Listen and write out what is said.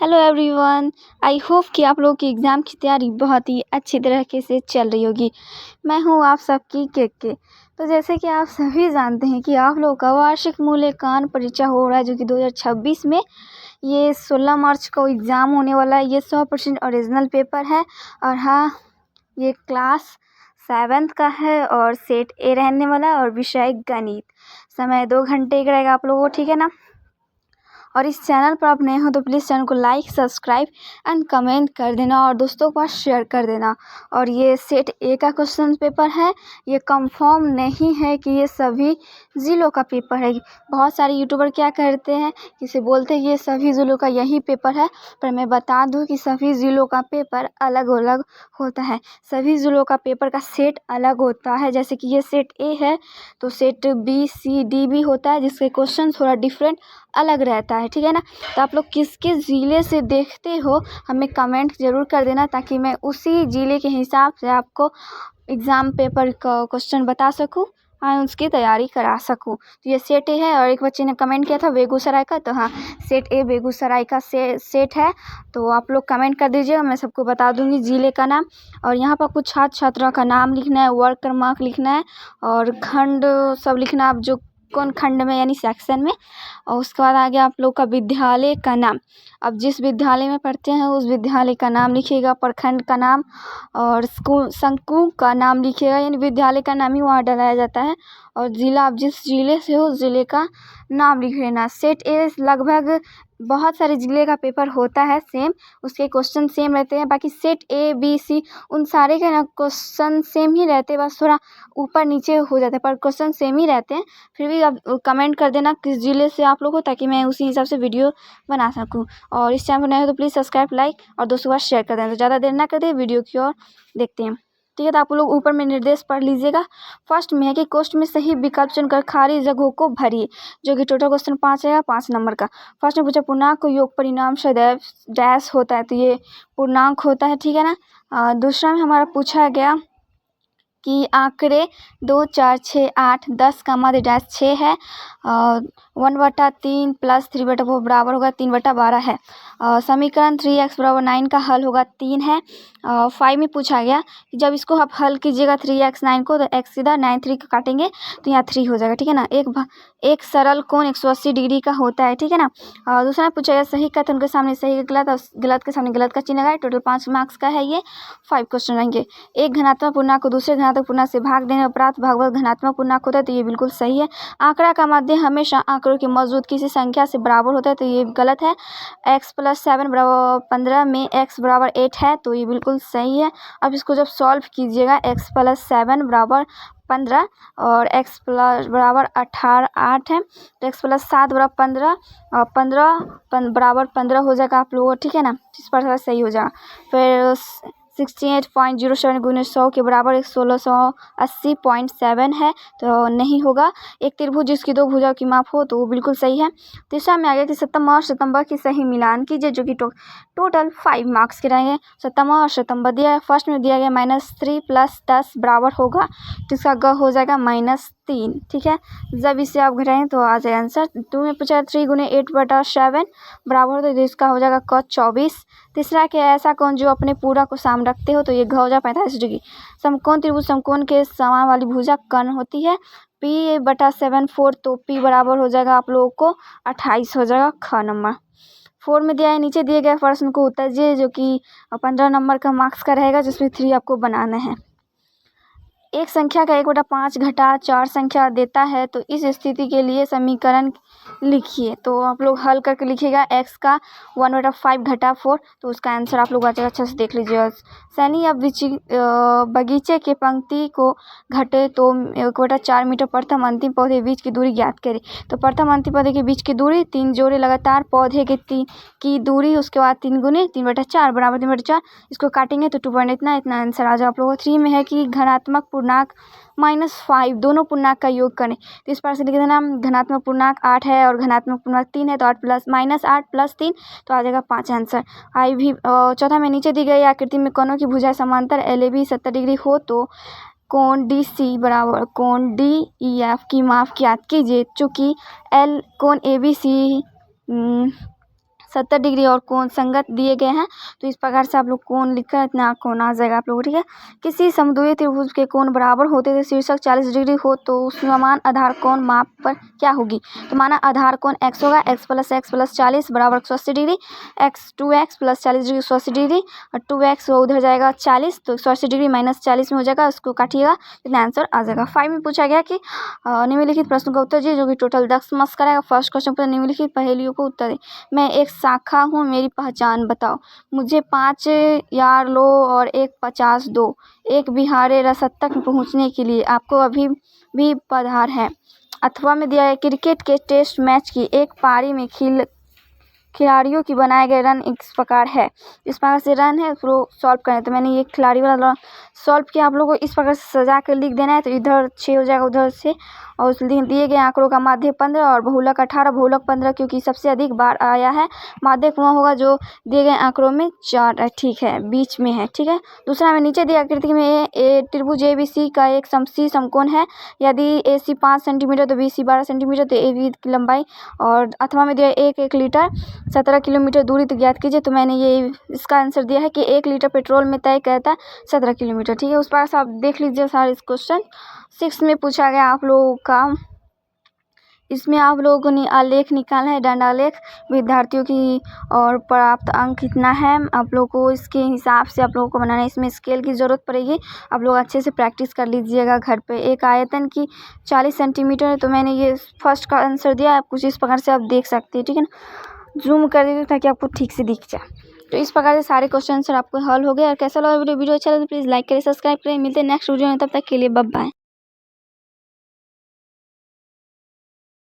Hello everyone. I hope कि आप लोगों की एग्ज़ाम की तैयारी बहुत ही अच्छी तरीके से चल रही होगी। मैं हूँ आप सबकी के। तो जैसे कि आप सभी जानते हैं कि आप लोगों का वार्षिक मूल्यांकन परीक्षा हो रहा है, जो कि 2026 में ये 16 मार्च को एग्ज़ाम होने वाला है। ये 100% ओरिजिनल पेपर है और हाँ, ये क्लास 7th का है और सेट ए रहने वाला है और विषय गणित। समय 2 घंटे का रहेगा आप लोगों को, ठीक है ना। और इस चैनल पर आप नए हो तो प्लीज़ चैनल को लाइक, सब्सक्राइब एंड कमेंट कर देना और दोस्तों के पास शेयर कर देना। और ये सेट ए का क्वेश्चन पेपर है, ये कंफर्म नहीं है कि ये सभी ज़िलों का पेपर है। बहुत सारे यूट्यूबर क्या करते हैं, किसे बोलते हैं ये सभी ज़िलों का यही पेपर है, पर मैं बता दूं कि सभी ज़िलों का पेपर अलग अलग होता है। सभी ज़िलों का पेपर का सेट अलग होता है। जैसे कि ये सेट ए है तो सेट बी, सी, डी भी होता है, जिसके क्वेश्चन थोड़ा डिफरेंट अलग रहता है, ठीक है ना। तो आप लोग किसके ज़िले से देखते हो हमें कमेंट ज़रूर कर देना, ताकि मैं उसी ज़िले के हिसाब से आपको एग्ज़ाम पेपर का क्वेश्चन बता सकूं और उसकी तैयारी करा सकूं। तो ये सेट ए है। और एक बच्चे ने कमेंट किया था बेगूसराय का, तो हाँ, सेट ए बेगूसराय का सेट है। तो आप लोग कमेंट कर दीजिएगा, मैं सबको बता दूंगी ज़िले का नाम। और यहाँ पर कुछ छात्र छात्राओं का नाम लिखना है, वर्ग क्रमांक लिखना है और खंड सब लिखना, आप जो कौन खंड में यानी सेक्शन में। और उसके बाद आगे आप लोग का विद्यालय का नाम, अब जिस विद्यालय में पढ़ते हैं उस विद्यालय का नाम लिखिएगा, प्रखंड का नाम और स्कूल संकुल का नाम लिखिएगा, यानी विद्यालय का नाम ही वहाँ डलाया जाता है। और ज़िला, आप जिस ज़िले से हो उस ज़िले का नाम लिख लेना। सेट ए लगभग बहुत सारे ज़िले का पेपर होता है सेम, उसके क्वेश्चन सेम रहते हैं। बाकी सेट ए, बी, सी उन सारे के ना क्वेश्चन सेम ही रहते हैं, बस थोड़ा ऊपर नीचे हो जाता है, पर क्वेश्चन सेम ही रहते हैं। फिर भी आप कमेंट कर देना किस ज़िले से आप लोग हो, ताकि मैं उसी हिसाब से वीडियो बना सकूं। और इस चैनल पर नए हो तो प्लीज़ सब्सक्राइब, लाइक और दोस्तों के साथ शेयर कर देना। तो ज़्यादा देर ना कर दे, वीडियो की ओर देखते हैं, ठीक है। तो आप लोग ऊपर में निर्देश पढ़ लीजिएगा। फर्स्ट में है कि कोष्ठ में सही विकल्प चुनकर खाली जगहों को भरिए, जो कि टोटल क्वेश्चन 5 है, 5 नंबर का। फर्स्ट में पूछा पूर्णांक को योग परिणाम सदैव डैश होता है, तो ये पूर्णांक होता है, ठीक है ना। दूसरा में हमारा पूछा गया कि आंकड़े 2, 4, 6, 8, 10 का मध्य डैश 6 है। 1/3 प्लस 3/4 बराबर होगा 3/12 है। समीकरण 3x बराबर 9 का हल होगा 3 है। 5 में पूछा गया कि जब इसको आप हल कीजिएगा 3x 9 को, तो x सीधा 9 3 को काटेंगे तो यहाँ 3 हो जाएगा, ठीक है ना। एक सरल कोण 180 डिग्री का होता है, ठीक है ना। दूसरा पूछा गया सही कथन के सामने सही गलत और गलत के सामने गलत का चिन्ह लगाए। टोटल 5 मार्क्स का है ये। 5 क्वेश्चन रहेंगे। एक धनात्मक पूर्णांक को दूसरे धनात्मक पूर्णांक से भाग देने पर प्राप्त भागफल धनात्मक पूर्णांक होता है, तो ये बिल्कुल सही है। आंकड़ा का मध्य हमेशा आंकड़ों की मौजूद किसी संख्या से बराबर होता है, तो ये गलत है। x + 7 बराबर 15 में x बराबर 8 है, तो ये बिल्कुल सही है। अब इसको जब सॉल्व कीजिएगा, x + 7 बराबर 15 और x बराबर 8 है, तो x + 7 बराबर 15 और 15 बराबर 15 हो जाएगा आप लोगों, ठीक है ना। इस पर सही हो जाएगा। फिर 68.07 गुने 100 के बराबर 1680.7 है, तो नहीं होगा। एक त्रिभुज जिसकी दो भुजाओं की माप हो, तो वो बिल्कुल सही है। तीसरा में आ गया कि सतम्बा और शतम्बा की सही मिलान कीजिए, जो कि टोटल 5 मार्क्स के रहेंगे। सतम्बा और शतम्बा दिया है। फर्स्ट में दिया गया -3 + 10 बराबर होगा, तो इसका ग हो जाएगा -3, ठीक है। जब इसे आप घटाएं तो आ जाए आंसर। 2 में पूछा 3 गुने 8/7 बराबर होता है, तो इसका हो जाएगा क 24। तीसरा क्या है, ऐसा कौन जो अपने पूरा को साम रखते हो, तो ये घ हो जाए 45 डिग्री। समकोण त्रिभुज समकोण के समान वाली भुजा कर्ण होती है। P/7 तो P बराबर हो जाएगा आप लोगों को 28 हो जाएगा, ख नंबर। 4 में दिया है, नीचे दिए गए प्रश्न को उत्तर दीजिए, जो कि 15 नंबर का मार्क्स का रहेगा, जिसमें 3 आपको बनाना है। एक संख्या का 1/5 घटा 4 संख्या देता है, तो इस स्थिति के लिए समीकरण लिखिए। तो आप लोग हल करके लिखिएगा x का 1/5 घटा 4, तो उसका आंसर आप लोग आ जाएगा। अच्छे से देख लीजिएगा। सैनी अब बगीचे के पंक्ति को घटे तो 1/4 मीटर प्रथम अंतिम पौधे के बीच की दूरी ज्ञात करें। तो प्रथम अंतिम पौधे के बीच की दूरी 3 जोड़े लगातार पौधे के की दूरी, उसके बाद 3 गुने 3/4 बराबर 3/4, इसको काटेंगे तो 2 पॉइंट इतना आंसर आ जाए आप लोगों को। 3 में है कि धनात्मक पूर्णांक -5 दोनों पूर्णांक का योग करें, तो इस पर से लिख देना धनात्मक पूर्णांक 8 है और धनात्मक पूर्णांक 3 है, तो 8 + 3, तो आ जाएगा 5 आंसर। आई भी चौथा में नीचे दी गई आकृति में कोनों की भुजा समांतर LAB 70 डिग्री हो, तो कोण DC बराबर कोण DEF की माप ज्ञात कीजिए। चूँकि कोण ABC 70 डिग्री और कोण संगत दिए गए हैं। तो इस प्रकार से आप लोग कोण लिखकर इतना कोण आ जाएगा आप लोगों को, ठीक है। किसी समद्वितीय त्रिभुज के कोण बराबर होते थे, शीर्षक 40 डिग्री हो तो उस समान आधार कोण माप पर क्या होगी। तो माना आधार कोण x होगा, x प्लस 40 बराबर 180 degree, x plus 40 degree 180 degree और 2x उधर जाएगा 40, तो 180 डिग्री माइनस 40 में हो जाएगा, उसको काटिएगा तो आंसर आ जाएगा। 5 में पूछा गया कि निम्नलिखित प्रश्न का उत्तर दीजिए, जो कि टोटल 10 मार्क्स कराएगा। फर्स्ट क्वेश्चन पर निम्नलिखित पहेलियों को उत्तर दे। मैं एक शाखा हूँ, मेरी पहचान बताओ। मुझे 5 यार लो और एक 50 दो। एक बिहारे रसद तक पहुँचने के लिए आपको अभी भी पधार है। अथवा में दिया है क्रिकेट के टेस्ट मैच की एक पारी में खिलाड़ियों की बनाए गए रन इस प्रकार है। इस प्रकार से रन है, उसको सॉल्व करें। तो मैंने ये खिलाड़ी वाला सॉल्व किया। आप लोगों को इस प्रकार से सजा कर लिख देना है। तो इधर 6 हो जाएगा, उधर से, और उस दिए गए आंकड़ों का माध्य 15 और बहुलक 18, बहुलक 15 क्योंकि सबसे अधिक बार आया है। माध्यक वह होगा जो दिए गए आंकड़ों में 4 ठीक है, बीच में है, ठीक है। दूसरा में नीचे दिया आकृति में त्रिभुज ABC का एक समशी समकोण है। यदि AC 5 सेंटीमीटर तो BC 12 सेंटीमीटर, तो AB की लंबाई, और अथवा में दिया 1 लीटर 17 किलोमीटर दूरी तो ज्ञात कीजिए। तो मैंने ये इसका आंसर दिया है कि 1 लीटर पेट्रोल में तय करता है 17 किलोमीटर, ठीक है। उस पर आप देख लीजिए सारे इस क्वेश्चन। 6 में पूछा गया आप लोगों का, इसमें आप लोगों ने आलेख निकाला है, दंडालेख विद्यार्थियों की, और प्राप्त अंक कितना है आप लोगों को इसके हिसाब से आप लोगों को बनाना है। इसमें स्केल की ज़रूरत पड़ेगी, आप लोग अच्छे से प्रैक्टिस कर लीजिएगा घर पे। एक आयतन की 40 सेंटीमीटर है, तो मैंने ये फर्स्ट का आंसर दिया। आप कुछ इस प्रकार से आप देख सकते हैं, ठीक है ना। जूम कर दीजिए ताकि आपको ठीक से दिख जाए। तो इस प्रकार से सारे क्वेश्चन आंसर आपको हल हो गए। और कैसा लगा वीडियो अच्छा लगे तो प्लीज़ लाइक करें, सब्सक्राइब करें। मिलते हैं नेक्स्ट वीडियो में, तब तक के लिए बाय बाय।